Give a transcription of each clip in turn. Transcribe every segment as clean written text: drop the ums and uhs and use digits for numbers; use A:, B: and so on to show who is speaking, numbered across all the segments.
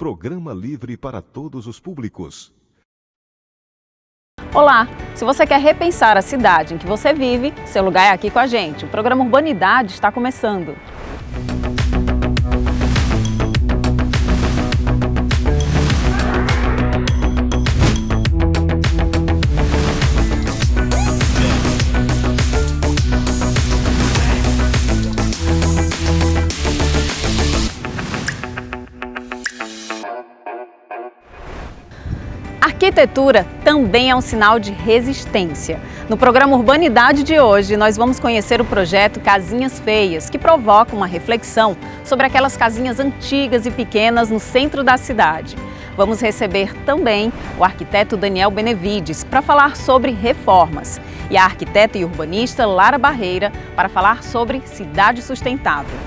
A: Programa livre para todos os públicos.
B: Olá! Se você quer repensar a cidade em que você vive, seu lugar é aqui com a gente. O programa Urbanidade está começando. Arquitetura também é um sinal de resistência. No programa Urbanidade de hoje, nós vamos conhecer o projeto Casinhas Feias, que provoca uma reflexão sobre aquelas casinhas antigas e pequenas no centro da cidade. Vamos receber também o arquiteto Daniel Benevides para falar sobre reformas e a arquiteta e urbanista Lara Barreira para falar sobre cidade sustentável.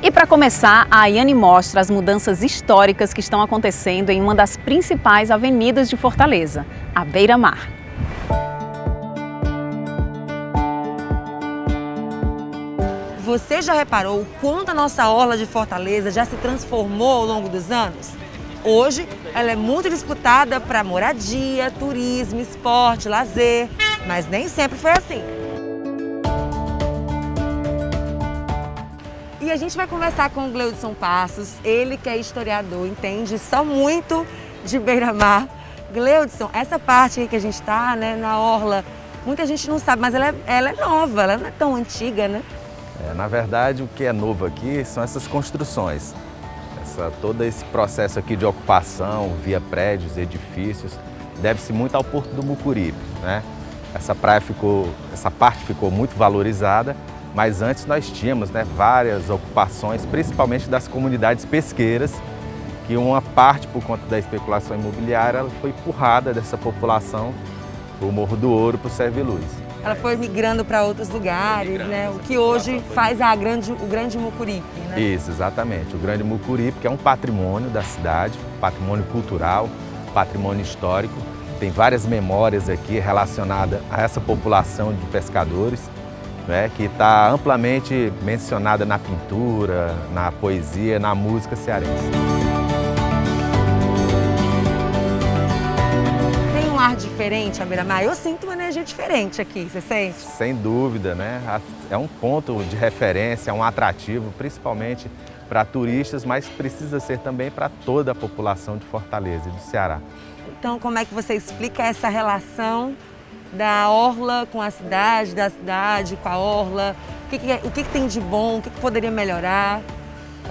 B: E para começar, a Ayane mostra as mudanças históricas que estão acontecendo em uma das principais avenidas de Fortaleza, a Beira-Mar.
C: Você já reparou o quanto a nossa orla de Fortaleza já se transformou ao longo dos anos? Hoje, ela é muito disputada para moradia, turismo, esporte, lazer, mas nem sempre foi assim. E a gente vai conversar com o Gleudson Passos, ele que é historiador, entende só muito de Beira-Mar. Gleudson, essa parte aí que a gente está, né, na orla, muita gente não sabe, mas ela é nova, ela não é tão antiga, né?
D: Na verdade, o que é novo aqui são essas construções. Todo esse processo aqui de ocupação, via prédios, edifícios, deve-se muito ao Porto do Mucuripe, né? Essa parte ficou muito valorizada. Mas antes nós tínhamos, né, várias ocupações, principalmente das comunidades pesqueiras, que uma parte, por conta da especulação imobiliária, ela foi empurrada dessa população para o Morro do Ouro, para o Serviluz.
C: Ela foi migrando para outros lugares, né? O que hoje faz o Grande Mucuripe, né?
D: Isso, exatamente. O Grande Mucuripe, que é um patrimônio da cidade, patrimônio cultural, patrimônio histórico. Tem várias memórias aqui relacionadas a essa população de pescadores, né, que está amplamente mencionada na pintura, na poesia, na música cearense.
C: Tem um ar diferente a Beira-Mar? Eu sinto uma energia diferente aqui, você sente?
D: Sem dúvida, né? É um ponto de referência, é um atrativo, principalmente para turistas, mas precisa ser também para toda a população de Fortaleza e do Ceará.
C: Então, como é que você explica essa relação da orla com a cidade, da cidade com a orla? O que tem de bom, o que poderia melhorar?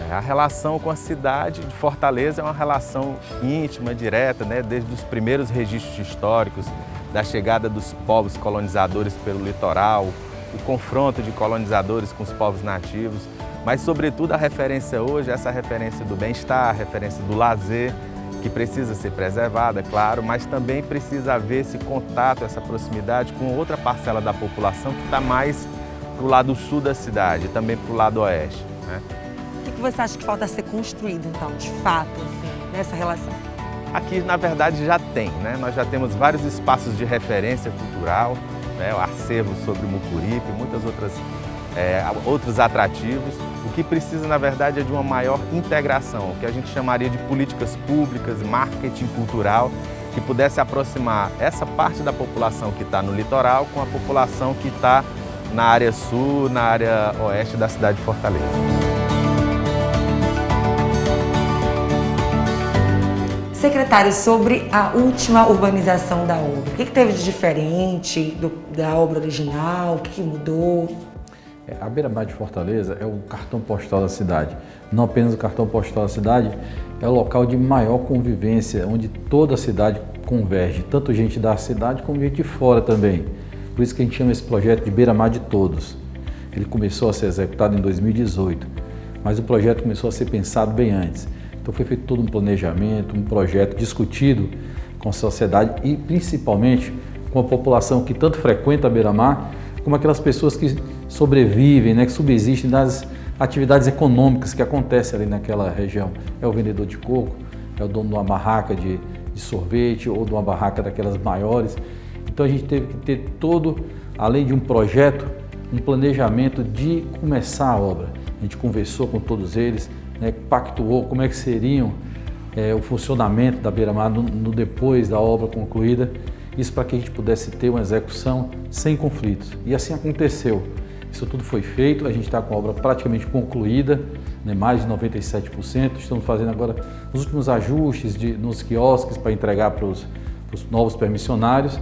D: A relação com a cidade de Fortaleza é uma relação íntima, direta, né? Desde os primeiros registros históricos, da chegada dos povos colonizadores pelo litoral, o confronto de colonizadores com os povos nativos, mas sobretudo a referência hoje, essa referência do bem-estar, a referência do lazer, que precisa ser preservada, claro, mas também precisa haver esse contato, essa proximidade com outra parcela da população que está mais para o lado sul da cidade, também para o lado oeste, né?
C: O que você acha que falta ser construído, então, de fato, assim, nessa relação?
D: Aqui, na verdade, já tem, né? Nós já temos vários espaços de referência cultural, né? O acervo sobre o Mucuripe, muitas outros atrativos. O que precisa, na verdade, é de uma maior integração, o que a gente chamaria de políticas públicas, marketing cultural, que pudesse aproximar essa parte da população que está no litoral com a população que está na área sul, na área oeste da cidade de Fortaleza.
C: Secretário, sobre a última urbanização da obra, o que teve de diferente da obra original, o que mudou?
E: A Beira-Mar de Fortaleza é o cartão postal da cidade. Não apenas o cartão postal da cidade, é o local de maior convivência, onde toda a cidade converge, tanto gente da cidade como gente de fora também. Por isso que a gente chama esse projeto de Beira-Mar de Todos. Ele começou a ser executado em 2018, mas o projeto começou a ser pensado bem antes. Então foi feito todo um planejamento, um projeto discutido com a sociedade e principalmente com a população que tanto frequenta a Beira-Mar, como aquelas pessoas que sobrevivem, né, que subsistem das atividades econômicas que acontecem ali naquela região. É o vendedor de coco, é o dono de uma barraca de sorvete ou de uma barraca daquelas maiores. Então a gente teve que ter todo, além de um projeto, um planejamento de começar a obra. A gente conversou com todos eles, né, pactuou como é que seriam o funcionamento da beira-mar no depois da obra concluída, isso para que a gente pudesse ter uma execução sem conflitos. E assim aconteceu. Isso tudo foi feito, a gente está com a obra praticamente concluída, né, mais de 97%. Estamos fazendo agora os últimos ajustes nos quiosques para entregar para os novos permissionários.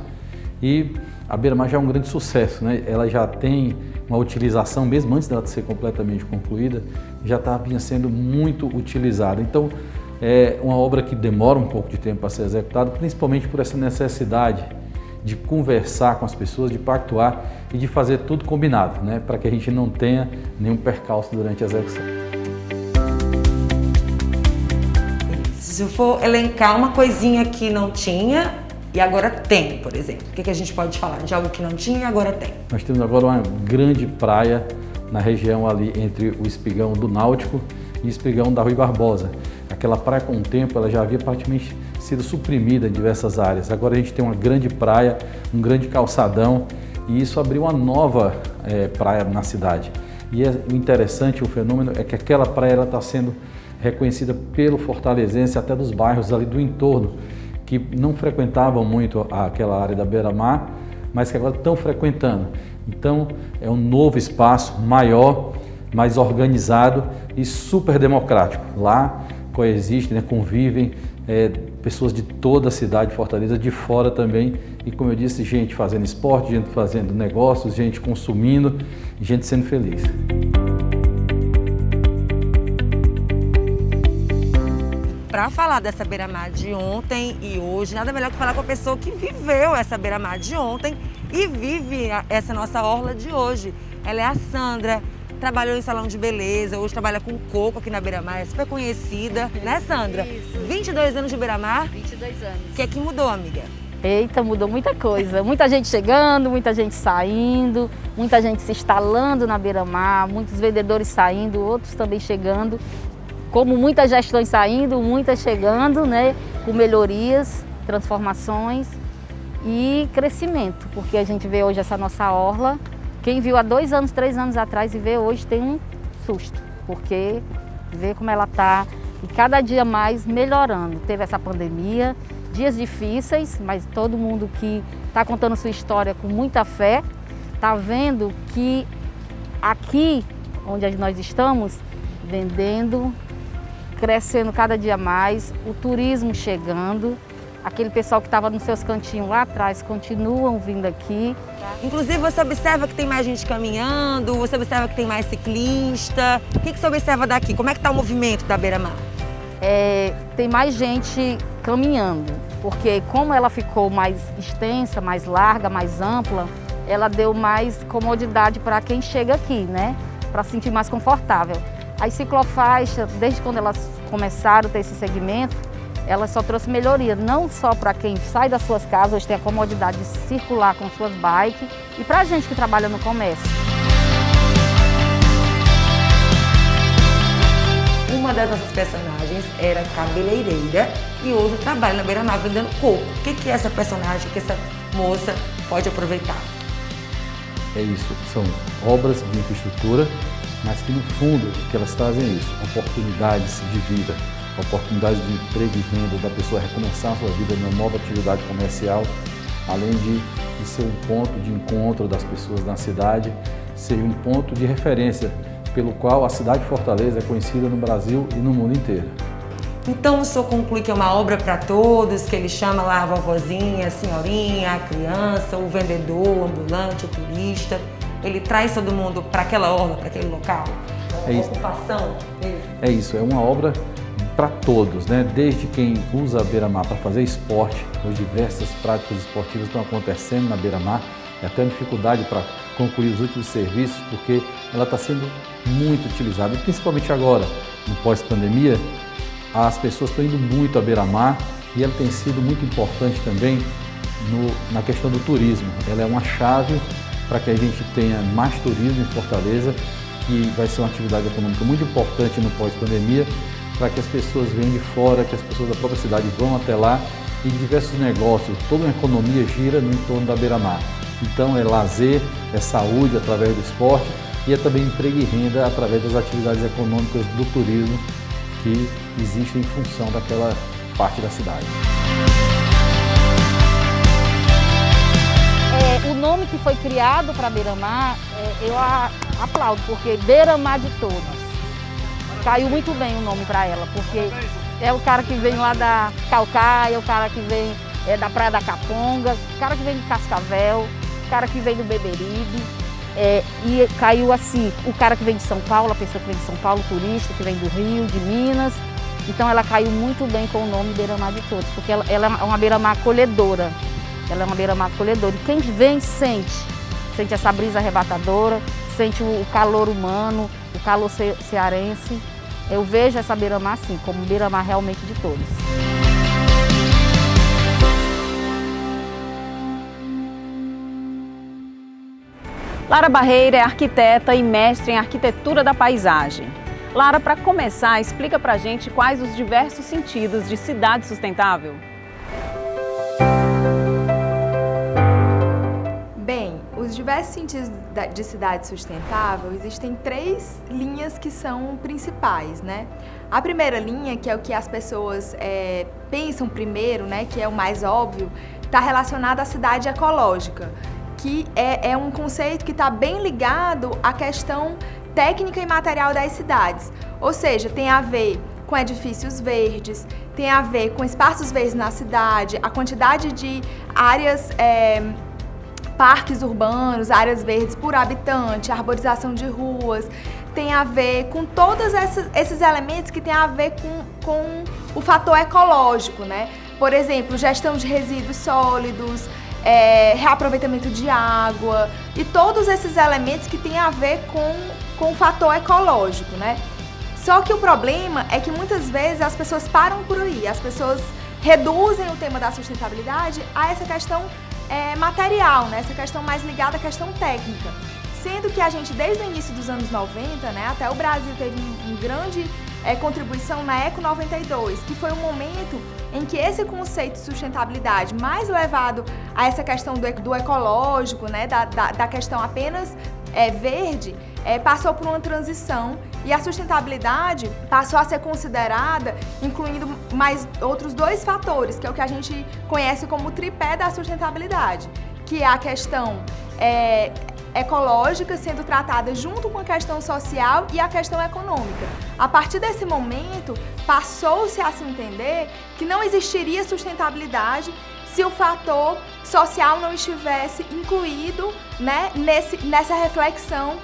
E: E a beira-mar já é um grande sucesso, né? Ela já tem uma utilização, mesmo antes dela ser completamente concluída, já vinha sendo muito utilizada. Então, é uma obra que demora um pouco de tempo para ser executada, principalmente por essa necessidade de conversar com as pessoas, de pactuar e de fazer tudo combinado, né? Para que a gente não tenha nenhum percalço durante a execução.
C: Se eu for elencar uma coisinha que não tinha e agora tem, por exemplo, o que a gente pode falar de algo que não tinha e agora tem?
E: Nós temos agora uma grande praia na região ali entre o espigão do Náutico e o espigão da Rui Barbosa. Aquela praia, com o tempo, ela já havia praticamente sido suprimida em diversas áreas. Agora a gente tem uma grande praia, um grande calçadão, e isso abriu uma nova praia na cidade. E o interessante, o fenômeno, é que aquela praia está sendo reconhecida pelo fortalezense, até dos bairros ali do entorno, que não frequentavam muito aquela área da beira-mar, mas que agora estão frequentando. Então, é um novo espaço maior, mais organizado e super democrático. Lá coexistem, né, convivem pessoas de toda a cidade de Fortaleza, de fora também, e como eu disse, gente fazendo esporte, gente fazendo negócios, gente consumindo, gente sendo feliz.
C: Para falar dessa beira-mar de ontem e hoje, nada melhor que falar com a pessoa que viveu essa beira-mar de ontem e vive essa nossa orla de hoje. Ela é a Sandra, trabalhou em salão de beleza, hoje trabalha com coco aqui na beira-mar, é super conhecida, né, Sandra?
F: Isso.
C: 22 anos de beira-mar.
F: 22 anos.
C: O que é que mudou, amiga?
F: Eita, mudou muita coisa. Muita gente chegando, muita gente saindo, muita gente se instalando na beira-mar, muitos vendedores saindo, outros também chegando. Como muitas gestões saindo, muitas chegando, né, com melhorias, transformações e crescimento, porque a gente vê hoje essa nossa orla. Quem viu há 2 anos, 3 anos atrás e vê hoje tem um susto, porque vê como ela está e cada dia mais melhorando. Teve essa pandemia, dias difíceis, mas todo mundo que está contando sua história com muita fé, está vendo que aqui onde nós estamos, vendendo, crescendo cada dia mais, o turismo chegando, aquele pessoal que estava nos seus cantinhos lá atrás continuam vindo aqui.
C: Inclusive, você observa que tem mais gente caminhando, você observa que tem mais ciclista. O que você observa daqui? Como é que está o movimento da beira-mar?
F: Tem mais gente caminhando, porque como ela ficou mais extensa, mais larga, mais ampla, ela deu mais comodidade para quem chega aqui, né? Para se sentir mais confortável. As ciclofaixas, desde quando elas começaram a ter esse segmento, elas só trouxe melhoria, não só para quem sai das suas casas, hoje tem a comodidade de circular com suas bikes, e para a gente que trabalha no comércio.
C: Uma das nossas personagens era cabeleireira e hoje trabalha na beira-mar vendendo coco. O que é essa personagem, que essa moça pode aproveitar?
E: É isso, são obras de infraestrutura, mas que no fundo o que elas trazem é isso, oportunidades de vida, oportunidades de emprego e renda, da pessoa recomeçar a sua vida numa nova atividade comercial, além de ser um ponto de encontro das pessoas na cidade, ser um ponto de referência pelo qual a cidade de Fortaleza é conhecida no Brasil e no mundo inteiro.
C: Então o senhor conclui que é uma obra para todos, que ele chama lá a vovozinha, a senhorinha, a criança, o vendedor, o ambulante, o turista. Ele traz todo mundo para aquela orla, para aquele local?
E: É isso.
C: Ocupação mesmo?
E: É isso, é uma obra para todos, né? Desde quem usa a beira-mar para fazer esporte, hoje diversas práticas esportivas estão acontecendo na beira-mar, e até dificuldade para concluir os últimos serviços, porque ela está sendo muito utilizada, e principalmente agora, no pós-pandemia, as pessoas estão indo muito à beira-mar e ela tem sido muito importante também na questão do turismo. Ela é uma chave para que a gente tenha mais turismo em Fortaleza, que vai ser uma atividade econômica muito importante no pós-pandemia, para que as pessoas venham de fora, que as pessoas da própria cidade vão até lá, e diversos negócios, toda uma economia gira no entorno da beira-mar. Então é lazer, é saúde através do esporte e é também emprego e renda através das atividades econômicas do turismo, que existem em função daquela parte da cidade.
F: O nome que foi criado para Beira-Mar, eu aplaudo, porque Beira-Mar de Todas. Caiu muito bem o nome para ela, porque é o cara que vem lá da Calcaia, o cara que vem da Praia da Caponga, o cara que vem de Cascavel, o cara que vem do Beberibe. E caiu assim, o cara que vem de São Paulo, a pessoa que vem de São Paulo, o turista que vem do Rio, de Minas. Então ela caiu muito bem com o nome Beira-Mar de Todos, porque ela é uma beira-mar acolhedora. Ela é uma beira-mar acolhedora. E quem vem sente essa brisa arrebatadora, sente o calor humano, o calor cearense. Eu vejo essa beira-mar assim, como beira-mar realmente de todos.
B: Lara Barreira é arquiteta e mestre em arquitetura da paisagem. Lara, para começar, explica pra gente quais os diversos sentidos de cidade sustentável.
G: Bem, os diversos sentidos de cidade sustentável, existem 3 linhas que são principais, né? A primeira linha, que é o que as pessoas pensam primeiro, né, que é o mais óbvio, está relacionada à cidade ecológica, que é um conceito que está bem ligado à questão técnica e material das cidades. Ou seja, tem a ver com edifícios verdes, tem a ver com espaços verdes na cidade, a quantidade de áreas, parques urbanos, áreas verdes por habitante, arborização de ruas, tem a ver com todos esses elementos que tem a ver com o fator ecológico, né? Por exemplo, gestão de resíduos sólidos, reaproveitamento de água e todos esses elementos que têm a ver com o fator ecológico, né? Só que o problema é que muitas vezes as pessoas param por aí, as pessoas reduzem o tema da sustentabilidade a essa questão material, né? Essa questão mais ligada à questão técnica. Sendo que a gente, desde o início dos anos 90, né, até o Brasil teve uma grande contribuição na Eco 92, que foi um momento em que esse conceito de sustentabilidade, mais levado a essa questão do ecológico, né, da questão apenas verde, passou por uma transição e a sustentabilidade passou a ser considerada, incluindo mais outros 2 fatores, que é o que a gente conhece como o tripé da sustentabilidade, que é a questão ecológica sendo tratada junto com a questão social e a questão econômica. A partir desse momento, passou-se a se entender que não existiria sustentabilidade se o fator social não estivesse incluído, né, nessa reflexão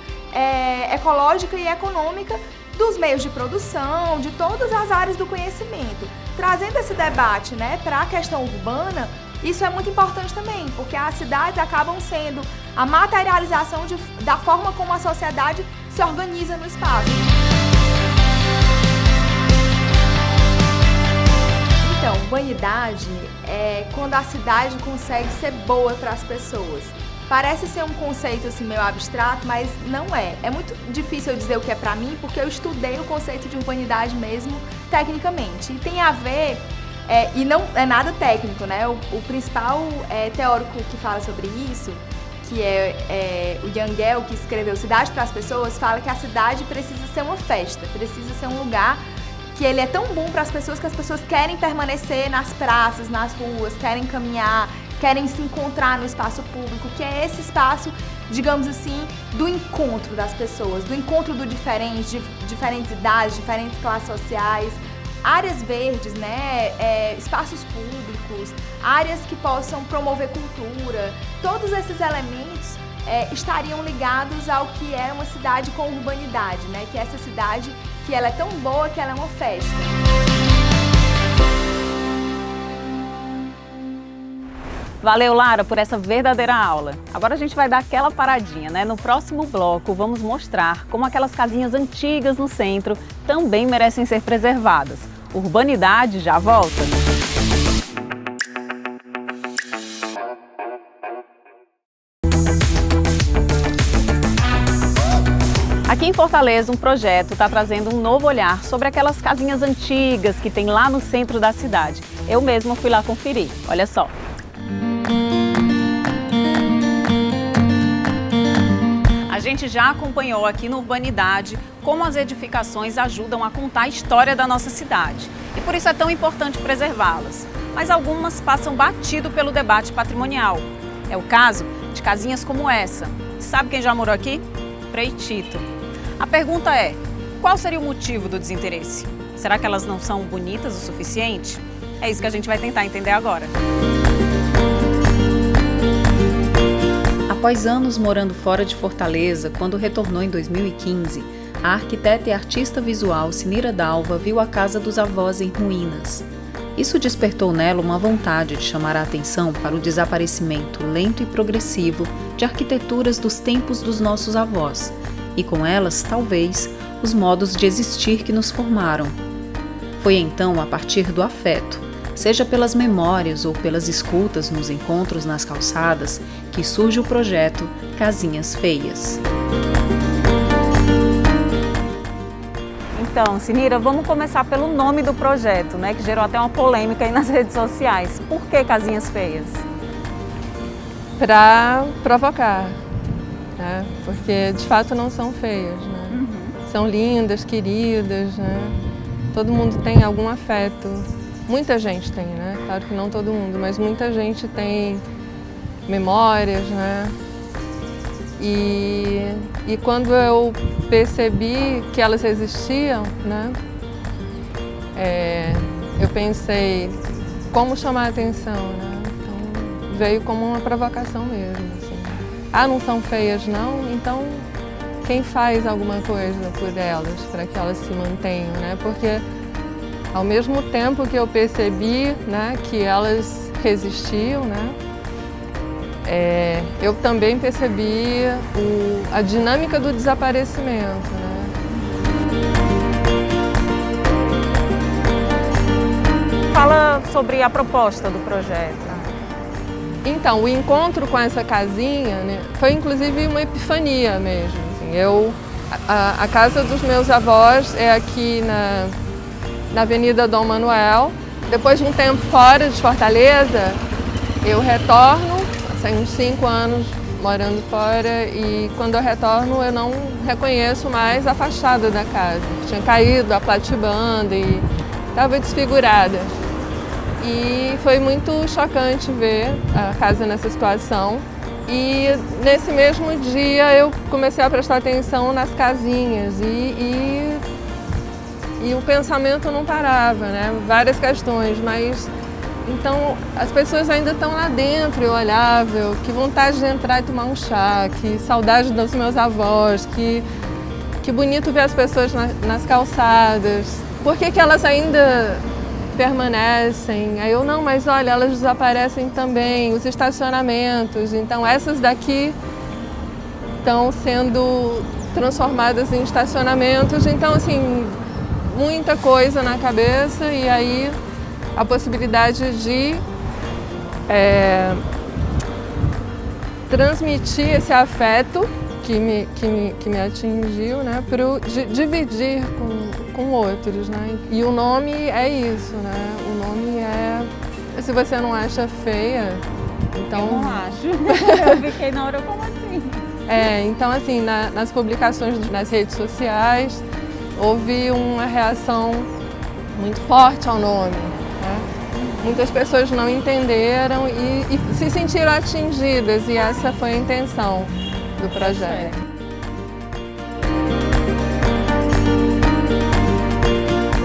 G: ecológica e econômica dos meios de produção, de todas as áreas do conhecimento. Trazendo esse debate, né, para a questão urbana, isso é muito importante também, porque as cidades acabam sendo a materialização da forma como a sociedade se organiza no espaço. Então, urbanidade é quando a cidade consegue ser boa para as pessoas. Parece ser um conceito assim meio abstrato, mas não é. É muito difícil eu dizer o que é para mim, porque eu estudei o conceito de urbanidade mesmo tecnicamente. E tem a ver, e não é nada técnico, né? O principal teórico que fala sobre isso, que é o Yangel, que escreveu Cidade para as Pessoas, fala que a cidade precisa ser uma festa, precisa ser um lugar que ele é tão bom para as pessoas que as pessoas querem permanecer nas praças, nas ruas, querem caminhar, querem se encontrar no espaço público, que é esse espaço, digamos assim, do encontro das pessoas, do encontro do diferente, de diferentes idades, diferentes classes sociais, áreas verdes, né, espaços públicos, áreas que possam promover cultura, todos esses elementos estariam ligados ao que é uma cidade com urbanidade, né, que é essa cidade que ela é tão boa que ela é uma festa.
B: Valeu, Lara, por essa verdadeira aula. Agora a gente vai dar aquela paradinha, né? No próximo bloco, vamos mostrar como aquelas casinhas antigas no centro também merecem ser preservadas. Urbanidade já volta. Aqui em Fortaleza, um projeto está trazendo um novo olhar sobre aquelas casinhas antigas que tem lá no centro da cidade. Eu mesma fui lá conferir, olha só. A gente já acompanhou aqui no Urbanidade como as edificações ajudam a contar a história da nossa cidade. E por isso é tão importante preservá-las. Mas algumas passam batido pelo debate patrimonial. É o caso de casinhas como essa. Sabe quem já morou aqui? Frei Tito. A pergunta é, qual seria o motivo do desinteresse? Será que elas não são bonitas o suficiente? É isso que a gente vai tentar entender agora. Após anos morando fora de Fortaleza, quando retornou em 2015, a arquiteta e artista visual Sinira Dalva viu a casa dos avós em ruínas. Isso despertou nela uma vontade de chamar a atenção para o desaparecimento lento e progressivo de arquiteturas dos tempos dos nossos avós, e com elas, talvez, os modos de existir que nos formaram. Foi então, a partir do afeto, seja pelas memórias ou pelas escutas nos encontros nas calçadas, que surge o projeto Casinhas Feias. Então, Sinira, vamos começar pelo nome do projeto, né, que gerou até uma polêmica aí nas redes sociais. Por que Casinhas Feias?
H: Para provocar, né? Porque de fato não são feias, né? São lindas, queridas, né? Todo mundo tem algum afeto. Muita gente tem, né? Claro que não todo mundo, mas muita gente tem memórias, né? E quando eu percebi que elas existiam, né? Eu pensei como chamar a atenção, né? Então veio como uma provocação mesmo, assim. Ah, não são feias não? Então quem faz alguma coisa por elas, para que elas se mantenham, né? Porque ao mesmo tempo que eu percebi, né, que elas resistiam, né, eu também percebi a dinâmica do desaparecimento, né?
B: Fala sobre a proposta do projeto.
H: Então, o encontro com essa casinha, né, foi inclusive uma epifania mesmo. Assim, a casa dos meus avós é aqui na Avenida Dom Manuel. Depois de um tempo fora de Fortaleza, eu retorno, assim, uns 5 anos morando fora, e quando eu retorno eu não reconheço mais a fachada da casa. Tinha caído a platibanda e estava desfigurada. E foi muito chocante ver a casa nessa situação. E nesse mesmo dia eu comecei a prestar atenção nas casinhas e o pensamento não parava, né? Várias questões, mas então as pessoas ainda estão lá dentro. Eu olhava, que vontade de entrar e tomar um chá, que saudade dos meus avós, que bonito ver as pessoas nas calçadas. Por que elas ainda permanecem? Aí eu, não, mas olha, elas desaparecem também, os estacionamentos. Então essas daqui estão sendo transformadas em estacionamentos. Então, assim, muita coisa na cabeça, e aí a possibilidade de transmitir esse afeto que me atingiu, né, dividir com outros, né? E o nome é isso, né? O nome é... Se você não acha feia, então...
B: Eu não acho. Eu fiquei na hora, como assim?
H: Então assim, nas publicações nas redes sociais, houve uma reação muito forte ao nome, né? Muitas pessoas não entenderam e se sentiram atingidas, e essa foi a intenção do projeto.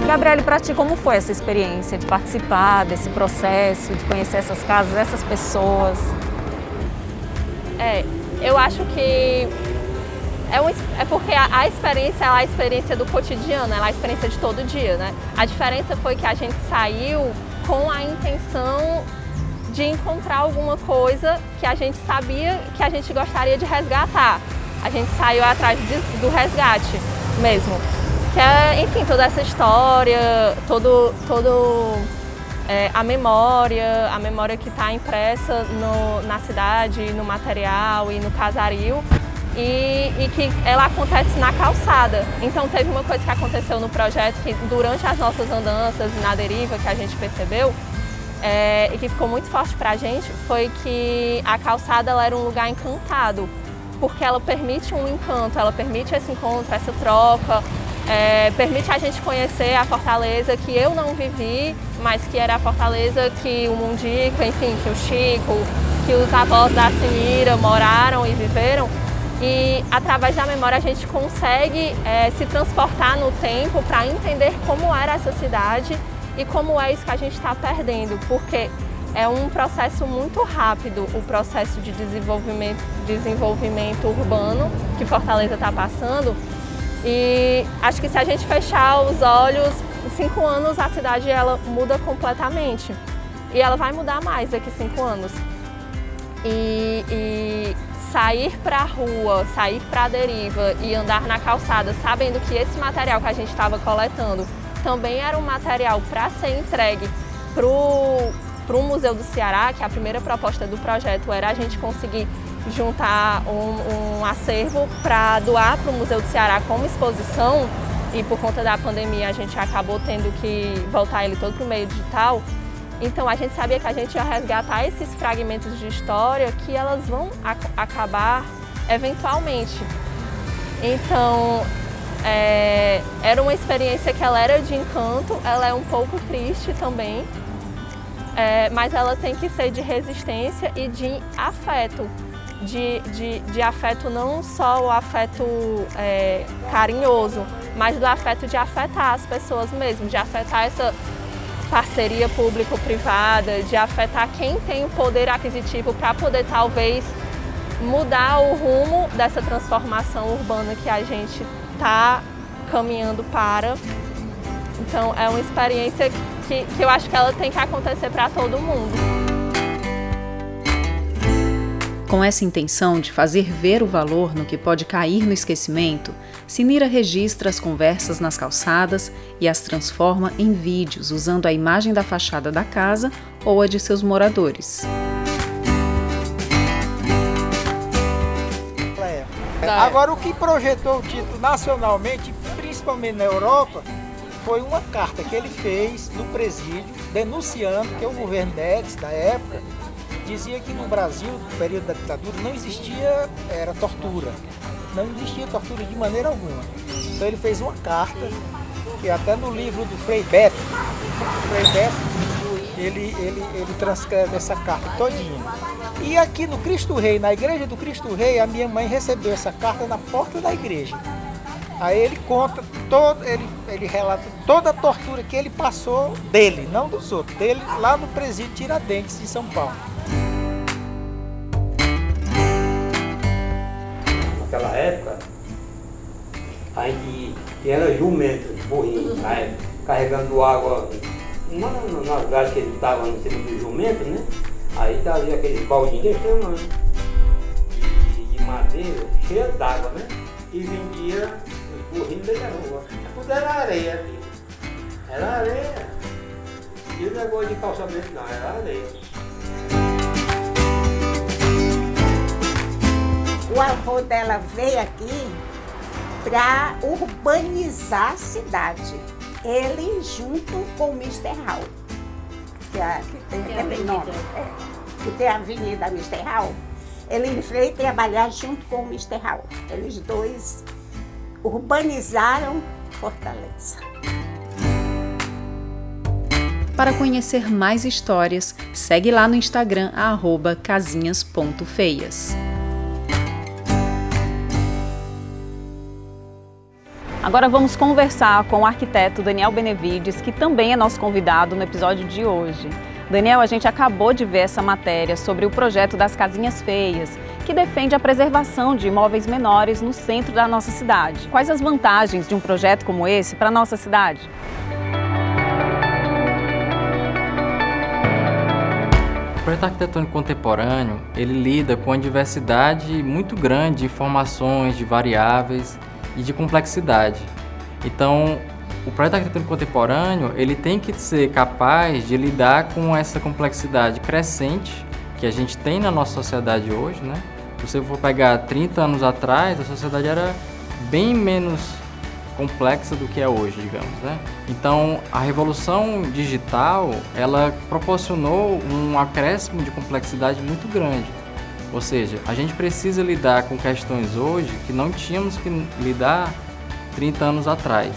B: Gabriele, para ti, como foi essa experiência de participar desse processo, de conhecer essas casas, essas pessoas?
I: Eu acho que é porque a experiência é a experiência do cotidiano, ela é a experiência de todo dia, né? A diferença foi que a gente saiu com a intenção de encontrar alguma coisa que a gente sabia que a gente gostaria de resgatar. A gente saiu atrás do resgate mesmo. Que é, enfim, toda essa história, a memória que está impressa na cidade, no material e no casario, e que ela acontece na calçada. Então teve uma coisa que aconteceu no projeto que durante as nossas andanças e na deriva que a gente percebeu, e que ficou muito forte para a gente, foi que a calçada ela era um lugar encantado. porque ela permite um encanto, ela permite esse encontro, essa troca, permite a gente conhecer a Fortaleza que eu não vivi, mas que era a Fortaleza que o Mundico, enfim, que o Chico, que os avós da Sinira moraram e viveram. E através da memória a gente consegue se transportar no tempo para entender como era essa cidade e como é isso que a gente está perdendo, porque é um processo muito rápido, o processo de desenvolvimento urbano que Fortaleza está passando. E acho que se a gente fechar os olhos, em 5 anos a cidade ela muda completamente. E ela vai mudar mais daqui a 5 anos. E sair para a rua, sair para a deriva e andar na calçada, sabendo que esse material que a gente estava coletando também era um material para ser entregue para o Museu do Ceará, que a primeira proposta do projeto era a gente conseguir juntar um acervo para doar para o Museu do Ceará como exposição, e por conta da pandemia a gente acabou tendo que voltar ele todo para o meio digital. Então a gente sabia que a gente ia resgatar esses fragmentos de história que elas vão acabar eventualmente. Então era uma experiência que ela era de encanto, ela é um pouco triste também, mas ela tem que ser de resistência e de afeto. De afeto, não só o afeto carinhoso, mas do afeto de afetar as pessoas mesmo, de afetar essa parceria público-privada, de afetar quem tem o poder aquisitivo para poder talvez mudar o rumo dessa transformação urbana que a gente está caminhando para. Então é uma experiência que eu acho que ela tem que acontecer para todo mundo.
B: Com essa intenção de fazer ver o valor no que pode cair no esquecimento, Sinira registra as conversas nas calçadas e as transforma em vídeos usando a imagem da fachada da casa ou a de seus moradores.
J: Agora, o que projetou o título nacionalmente, principalmente na Europa, foi uma carta que ele fez no presídio, denunciando que o governo Médici, da época, dizia que no Brasil, no período da ditadura, não existia tortura. Não existia tortura de maneira alguma. Então ele fez uma carta, que até no livro do Frei Beto, ele transcreve essa carta todinha. E aqui no Cristo Rei, na igreja do Cristo Rei, a minha mãe recebeu essa carta na porta da igreja. Aí ele conta, ele relata toda a tortura que ele passou dele, não dos outros, dele lá no presídio Tiradentes, em São Paulo.
K: Naquela época, a gente era jumento, burrinho, né? Carregando água, nas galhas que ele estava em cima do jumento, né? Aí trazia aqueles baldinhos desse tamanho, de madeira, cheia d'água, né? E vendia os burrinhos da rua. Tudo era areia aqui. Era areia. E o negócio de calçamento não, era areia.
L: O avô dela veio aqui para urbanizar a cidade. Ele junto com o Mr. Hall, que tem aquele nome, que tem a Avenida Mr. Hall. Ele veio trabalhar junto com o Mr. Hall. Eles dois urbanizaram Fortaleza.
B: Para conhecer mais histórias, segue lá no Instagram @casinhas.feias. Agora vamos conversar com o arquiteto Daniel Benevides, que também é nosso convidado no episódio de hoje. Daniel, a gente acabou de ver essa matéria sobre o projeto das Casinhas Feias, que defende a preservação de imóveis menores no centro da nossa cidade. Quais as vantagens de um projeto como esse para a nossa cidade?
M: O projeto arquitetônico contemporâneo, ele lida com uma diversidade muito grande de informações, de variáveis e de complexidade. Então, o projeto arquitetônico contemporâneo, ele tem que ser capaz de lidar com essa complexidade crescente que a gente tem na nossa sociedade hoje, né? Se você for pegar 30 anos atrás, a sociedade era bem menos complexa do que é hoje, digamos, né? Então, a revolução digital, ela proporcionou um acréscimo de complexidade muito grande. Ou seja, a gente precisa lidar com questões hoje que não tínhamos que lidar 30 anos atrás.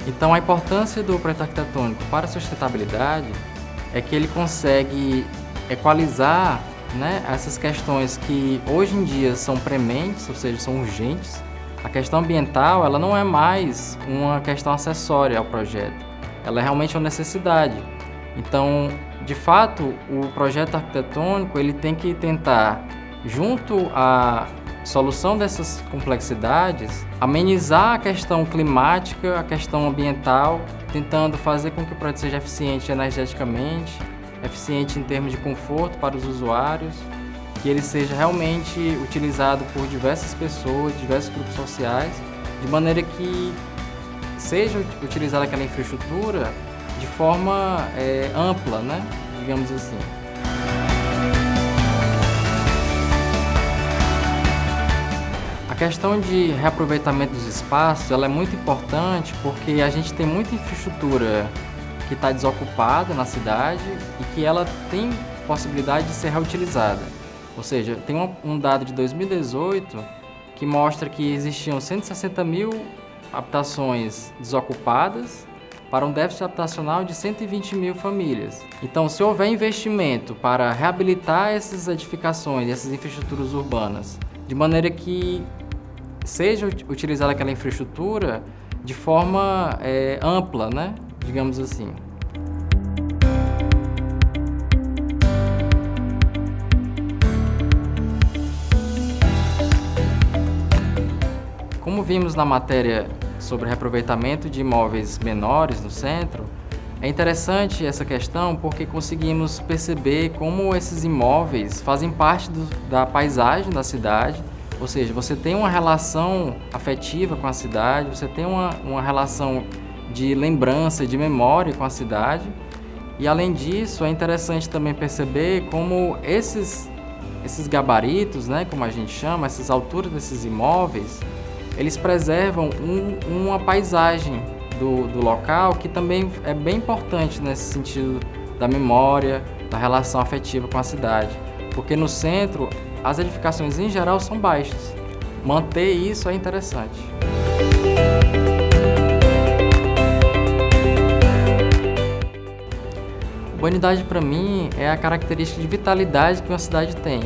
M: Então a importância do projeto arquitetônico para a sustentabilidade é que ele consegue equalizar, né, essas questões que hoje em dia são prementes, ou seja, são urgentes. A questão ambiental, ela não é mais uma questão acessória ao projeto, ela é realmente uma necessidade. Então, de fato, o projeto arquitetônico ele tem que tentar, junto à solução dessas complexidades, amenizar a questão climática, a questão ambiental, tentando fazer com que o projeto seja eficiente energeticamente, eficiente em termos de conforto para os usuários, que ele seja realmente utilizado por diversas pessoas, diversos grupos sociais, de maneira que seja utilizada aquela infraestrutura de forma ampla, né? Digamos assim. A questão de reaproveitamento dos espaços ela é muito importante porque a gente tem muita infraestrutura que está desocupada na cidade e que ela tem possibilidade de ser reutilizada. Ou seja, tem um dado de 2018 que mostra que existiam 160 mil habitações desocupadas para um déficit habitacional de 120 mil famílias. Então, se houver investimento para reabilitar essas edificações, essas infraestruturas urbanas, de maneira que seja utilizada aquela infraestrutura de forma ampla, né? Digamos assim. Como vimos na matéria sobre reaproveitamento de imóveis menores no centro, é interessante essa questão porque conseguimos perceber como esses imóveis fazem parte da paisagem da cidade, ou seja, você tem uma relação afetiva com a cidade, você tem uma relação de lembrança, de memória com a cidade, e além disso é interessante também perceber como esses gabaritos, né, como a gente chama, essas alturas desses imóveis, eles preservam uma paisagem do local que também é bem importante nesse sentido da memória, da relação afetiva com a cidade. Porque no centro, as edificações em geral são baixas. Manter isso é interessante. Urbanidade, para mim, é a característica de vitalidade que uma cidade tem.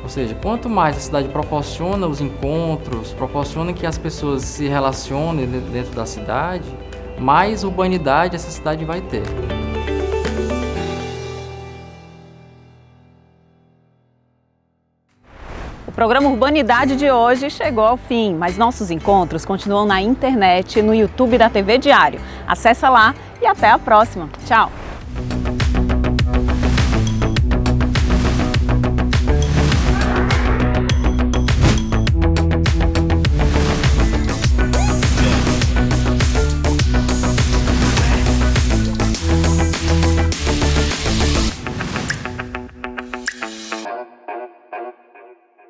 M: Ou seja, quanto mais a cidade proporciona os encontros, proporciona que as pessoas se relacionem dentro da cidade, mais urbanidade essa cidade vai ter.
B: O programa Urbanidade de hoje chegou ao fim, mas nossos encontros continuam na internet, no YouTube da TV Diário. Acesse lá e até a próxima. Tchau!